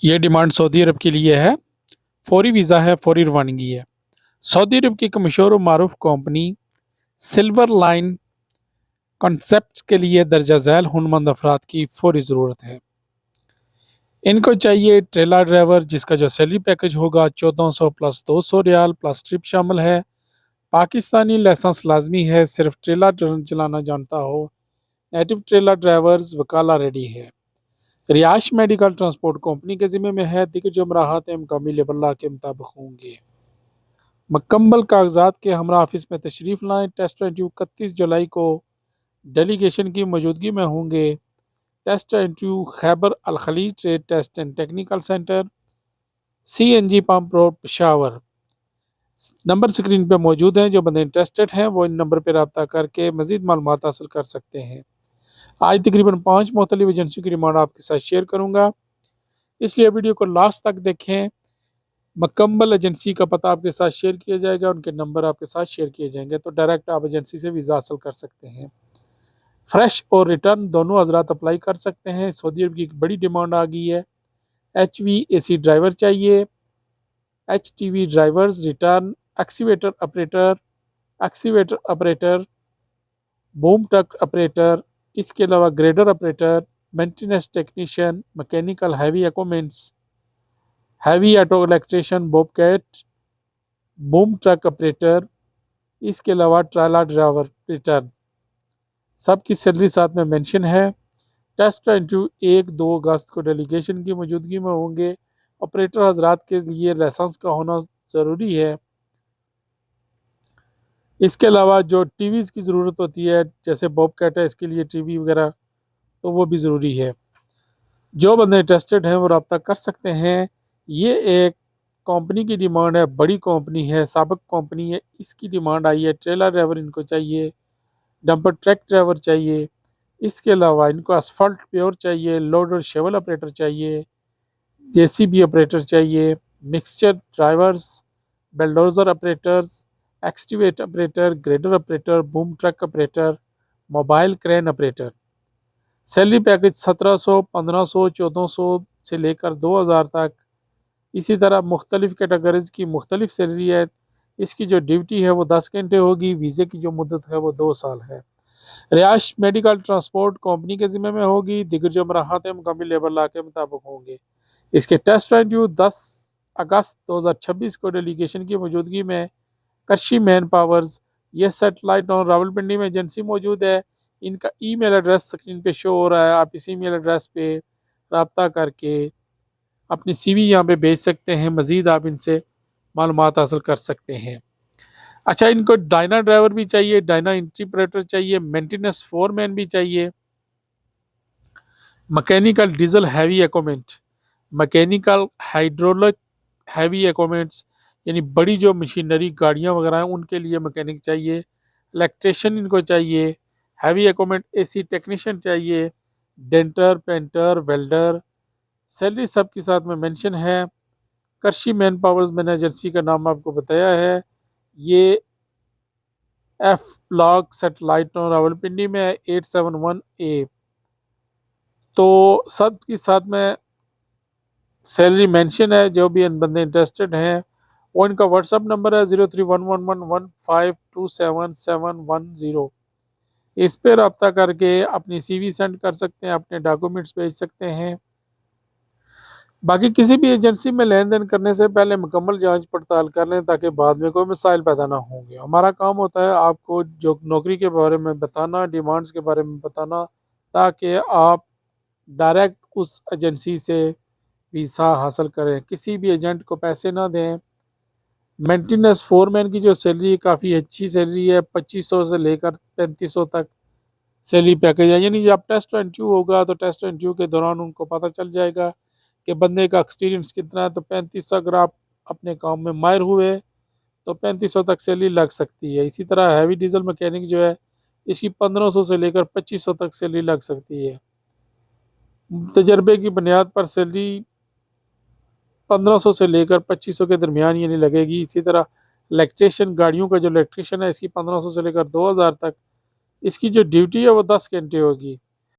ये demand Saudi अरब के लिए है। फौरी वीज़ा है, फौरी रवानगी है। सऊदी अरब की एक मशहूर और मारूफ कंपनी सिल्वर लाइन कॉन्सेप्ट्स के लिए दर्जा झैल हुनरमंद अफराद की फौरी ज़रूरत है। इनको चाहिए ट्रेलर ड्राइवर जिसका जो सैलरी पैकेज होगा 1400 प्लस 200 रियाल प्लस ट्रिप शामिल है। पाकिस्तानी लाइसेंस लाजमी है, सिर्फ ट्रेलर चलाना जानता हो। नेटिव ट्रेलर ड्राइवर्स वकाला रेडी है। रियाश मेडिकल ट्रांसपोर्ट कंपनी के ज़िम्मे में है। दिगर जो मराहत मकामी लेबल्ला के मुताबिक होंगे। मुकम्मल कागजात के हमरा ऑफिस में तशरीफ़ लाएँ। टेस्ट इंटरव्यू 31 जुलाई को डेलीगेशन की मौजूदगी में होंगे। Test interview Khyber Al Khaleej trade test and technical centre, CNG pump road, Peshawar. Number screen पे मौजूद हैं। जो बंदे इंटरेस्टेड हैं वो इन नंबर पर रब्ता करके मज़ीद मालूमात हासिल कर सकते हैं। आज तकरीबन 5 मुख्तलिफ एजेंसियों की डिमांड आपके साथ शेयर करूँगा, इसलिए वीडियो को लास्ट तक देखें। मुकम्मल एजेंसी का पता आपके साथ शेयर किया जाएगा, उनके नंबर आपके साथ शेयर किए जाएंगे, तो डायरेक्ट आप एजेंसी से वीज़ा हासिल कर सकते हैं। फ्रेश और रिटर्न दोनों हजरात अप्लाई कर सकते हैं। सऊदी अरब की एक बड़ी डिमांड आ गई है। HVAC ड्राइवर चाहिए, HTV drivers return, excavator operator, boom truck operator, इसके अलावा grader operator, maintenance technician, mechanical heavy equipments, heavy auto electrician, Bobcat, boom truck operator, इसके अलावा ट्रेलर ड्राइवर रिटर्न। सबकी सैलरी साथ में मेंशन है। टेस्ट इंटरव्यू 1-2 अगस्त को डेलीगेशन की मौजूदगी में होंगे। ऑपरेटर हजरात के लिए लाइसेंस का होना ज़रूरी है। इसके अलावा जो टीवीज़ की ज़रूरत होती है, जैसे बॉबकैट है, इसके लिए टीवी वगैरह, तो वो भी ज़रूरी है। जो बंदे इंटरेस्टेड हैं वो रब्ता कर सकते हैं। ये एक कंपनी की डिमांड है, बड़ी कंपनी है, साबिक कंपनी है, इसकी डिमांड आई है। ट्रेलर ड्राइवर इनको चाहिए, डंपर ट्रक ड्राइवर चाहिए, इसके अलावा इनको असफल्ट प्योर चाहिए, लोडर शेवल ऑपरेटर चाहिए, JCB ऑपरेटर चाहिए, mixture drivers, bulldozer operators, excavator operator, grader operator, boom truck operator, mobile crane operator. Salary package 1700, 1500, 1400 से लेकर 2000 तक। इसी तरह मुख्तलिफ कैटेगरीज की मुख्तलिफ सैलरी है। इसकी जो ड्यूटी है वो 10 घंटे होगी। वीज़े की जो मुद्दत है वो 2 साल है। रियाश मेडिकल ट्रांसपोर्ट कंपनी के ज़िम्मे में होगी। दिगर जो मराहत मुकामी लेबर ला के मुताबिक होंगे। इसके टेस्ट इंटरव्यू 10 अगस्त 2026 को डेलीगेशन की मौजूदगी में करशी मैन पावर्स, ये सेटेलाइट और रावलपिंडी में एजेंसी मौजूद है। इनका ईमेल एड्रेस स्क्रीन पे शो हो रहा है। आप इस ईमेल एड्रेस पे रब्ता करके अपनी CV यहाँ पे भेज सकते हैं। मज़ीद आप इनसे मालूमात हासिल कर सकते हैं। अच्छा, इनको डायना ड्राइवर भी चाहिए, डायना इंटरप्रेटर चाहिए, मेंटेनेंस फोरमैन भी चाहिए, mechanical diesel heavy equipment, mechanical hydraulic heavy equipments, यानी बड़ी जो मशीनरी गाड़ियाँ वगैरह हैं उनके लिए मैकेनिक चाहिए, इलेक्ट्रिशियन इनको चाहिए, हैवी इक्विपमेंट AC टेक्नीशियन चाहिए, डेंटर, पेंटर, वेल्डर। सैलरी सबके साथ में मेंशन है। करशी मैन पावर्स मैंने एजेंसी का नाम आपको बताया है। ये F ब्लॉक सेटेलाइट रावलपिंडी में 871A। तो सब के साथ में सैलरी मेंशन है। जो भी बंदे इंटरेस्टेड हैं वो इनका व्हाट्सअप नंबर है 031115527710। इस पर रब्ता करके अपनी CV सेंड कर सकते हैं, अपने डॉक्यूमेंट्स भेज सकते हैं। बाकी किसी भी एजेंसी में लेन देन करने से पहले मुकम्मल जांच पड़ताल कर लें ताकि बाद में कोई मसाइल पैदा ना होंगे। हमारा काम होता है आपको जो नौकरी के बारे में बताना, डिमांड्स के बारे में बताना, ताकि आप डायरेक्ट उस एजेंसी से वीज़ा हासिल करें, किसी भी एजेंट को पैसे ना दें। मेंटेनेंस फोरमैन की जो सैलरी काफ़ी अच्छी सैलरी है, 2500 से लेकर 3500 तक सैलरी पैकेज है। यानी जब टेस्ट इंटरव्यू होगा तो टेस्ट इंटरव्यू के दौरान उनको पता चल जाएगा कि बंदे का एक्सपीरियंस कितना है। तो 3500 अगर आप अपने काम में माहिर हुए तो 3500 तक सैलरी लग सकती है। इसी तरह हैवी डीजल मैकेनिक जो है इसकी 1500 से लेकर 2500 तक सैलरी लग सकती है। तजर्बे की बुनियाद पर सैलरी 1500 से लेकर 2500 के दरमियान यानी लगेगी। इसी तरह इलेक्ट्रिशियन, गाड़ियों का जो इलेक्ट्रिशियन है इसकी 1500 से लेकर 2000 तक। इसकी जो ड्यूटी है वो 10 घंटे होगी।